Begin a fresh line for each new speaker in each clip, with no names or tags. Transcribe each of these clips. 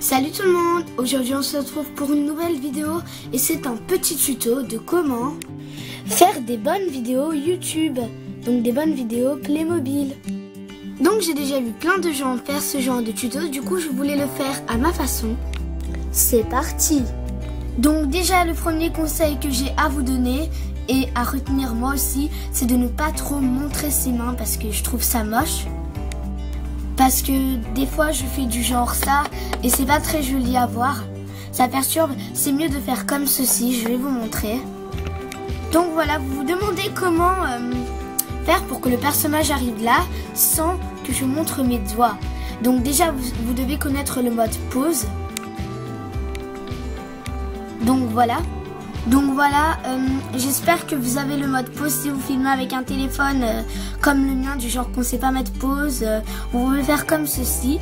Salut tout le monde, aujourd'hui on se retrouve pour une nouvelle vidéo et c'est un petit tuto de comment faire des bonnes vidéos YouTube, donc des bonnes vidéos Playmobil. Donc j'ai déjà vu plein de gens faire ce genre de tuto, du coup je voulais le faire à ma façon. C'est parti. Donc déjà le premier conseil que j'ai à vous donner et à retenir moi aussi, c'est de ne pas trop montrer ses mains parce que je trouve ça moche. Parce que des fois je fais du genre ça et c'est pas très joli à voir. Ça perturbe, c'est mieux de faire comme ceci, je vais vous montrer. Donc voilà, vous vous demandez comment faire pour que le personnage arrive là sans que je montre mes doigts. Donc déjà vous devez connaître le mode pause. Donc voilà, j'espère que vous avez le mode pause si vous filmez avec un téléphone comme le mien, du genre qu'on ne sait pas mettre pause. Vous pouvez faire comme ceci.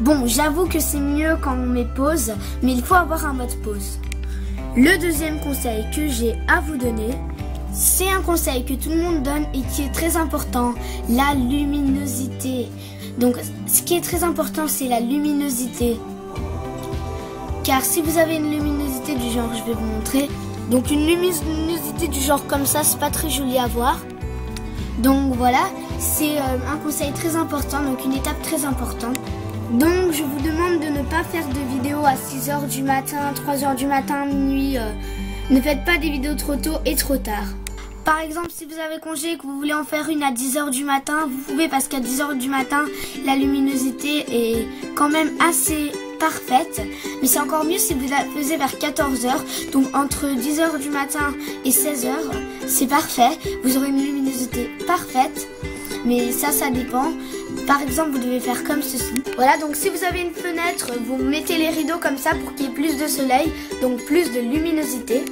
Bon, j'avoue que c'est mieux quand on met pause, mais il faut avoir un mode pause. Le deuxième conseil que j'ai à vous donner, c'est un conseil que tout le monde donne et qui est très important, la luminosité. Donc, ce qui est très important, c'est la luminosité. Car si vous avez une luminosité du genre, je vais vous montrer. Donc une luminosité du genre comme ça, c'est pas très joli à voir. Donc voilà, c'est un conseil très important, donc une étape très importante. Donc je vous demande de ne pas faire de vidéos à 6 h du matin, 3 h du matin, minuit. Ne faites pas des vidéos trop tôt et trop tard. Par exemple, si vous avez congé et que vous voulez en faire une à 10 h du matin, vous pouvez parce qu'à 10 h du matin, la luminosité est quand même assez parfaite. Mais c'est encore mieux si vous la faisiez vers 14 h. Donc entre 10 h du matin et 16 h, c'est parfait. Vous aurez une luminosité parfaite. Mais ça dépend. Par exemple, vous devez faire comme ceci. Voilà, donc si vous avez une fenêtre, vous mettez les rideaux comme ça pour qu'il y ait plus de soleil, donc plus de luminosité.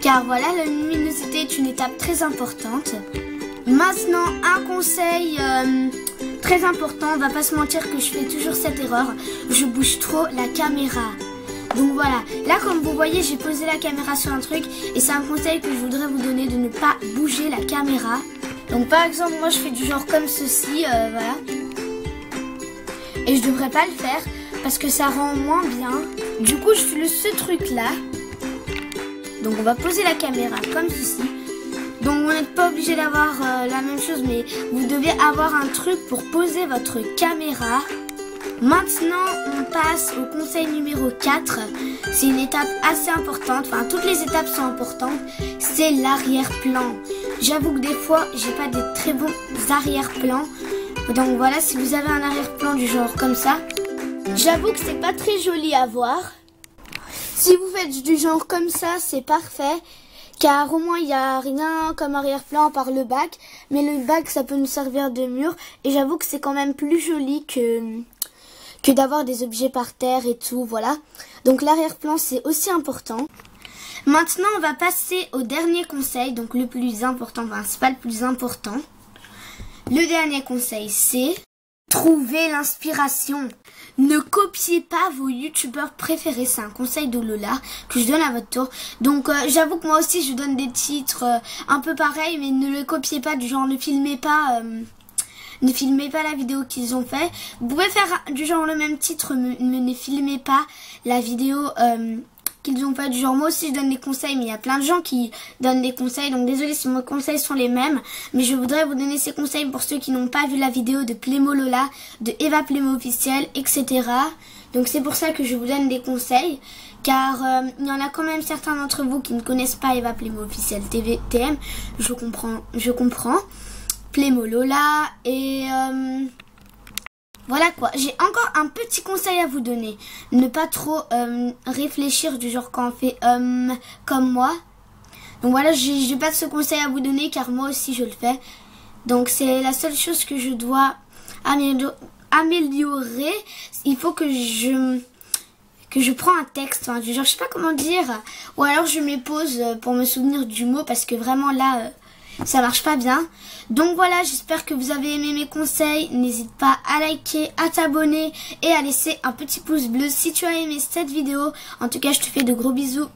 Car voilà, la luminosité est une étape très importante. Maintenant, un conseil très important, on va pas se mentir que je fais toujours cette erreur. Je bouge trop la caméra. Donc voilà, là comme vous voyez, j'ai posé la caméra sur un truc et c'est un conseil que je voudrais vous donner de ne pas bouger la caméra. Donc par exemple, moi je fais du genre comme ceci, voilà. Et je devrais pas le faire parce que ça rend moins bien. Du coup, je fais ce truc là. Donc on va poser la caméra comme ceci. Donc vous n'êtes pas obligé d'avoir la même chose, mais vous devez avoir un truc pour poser votre caméra. Maintenant on passe au conseil numéro 4. C'est une étape assez importante, enfin toutes les étapes sont importantes. C'est l'arrière-plan. J'avoue que des fois j'ai pas des très bons arrière-plans. Donc voilà, si vous avez un arrière-plan du genre comme ça, j'avoue que c'est pas très joli à voir. Si vous faites du genre comme ça, c'est parfait. Car au moins il n'y a rien comme arrière-plan par le bac. Mais le bac ça peut nous servir de mur. Et j'avoue que c'est quand même plus joli que d'avoir des objets par terre et tout. Voilà. Donc l'arrière-plan c'est aussi important. Maintenant on va passer au dernier conseil. Donc le plus important, enfin c'est pas le plus important. Le dernier conseil c'est trouver l'inspiration. Ne copiez pas vos youtubeurs préférés, c'est un conseil de Lola que je donne à votre tour. Donc j'avoue que moi aussi je donne des titres un peu pareils, mais ne le copiez pas, du genre ne filmez pas la vidéo qu'ils ont fait. Vous pouvez faire du genre le même titre, mais ne filmez pas la vidéo qu'ils ont fait. Du genre moi aussi je donne des conseils, mais il y a plein de gens qui donnent des conseils, donc désolé si mes conseils sont les mêmes, mais je voudrais vous donner ces conseils pour ceux qui n'ont pas vu la vidéo de Playmo Lola, de Eva Playmo officiel, etc. Donc c'est pour ça que je vous donne des conseils, car il y en a quand même certains d'entre vous qui ne connaissent pas Eva Playmo officiel TM, je comprends, Playmo Lola et voilà quoi, j'ai encore un petit conseil à vous donner. Ne pas trop réfléchir du genre quand on fait comme moi. Donc voilà, j'ai pas ce conseil à vous donner car moi aussi je le fais. Donc c'est la seule chose que je dois améliorer. Il faut que je prends un texte, enfin, du genre je sais pas comment dire. Ou alors je me pose pour me souvenir du mot parce que vraiment là... ça marche pas bien. Donc voilà, j'espère que vous avez aimé mes conseils. N'hésite pas à liker, à t'abonner et à laisser un petit pouce bleu si tu as aimé cette vidéo. En tout cas, je te fais de gros bisous.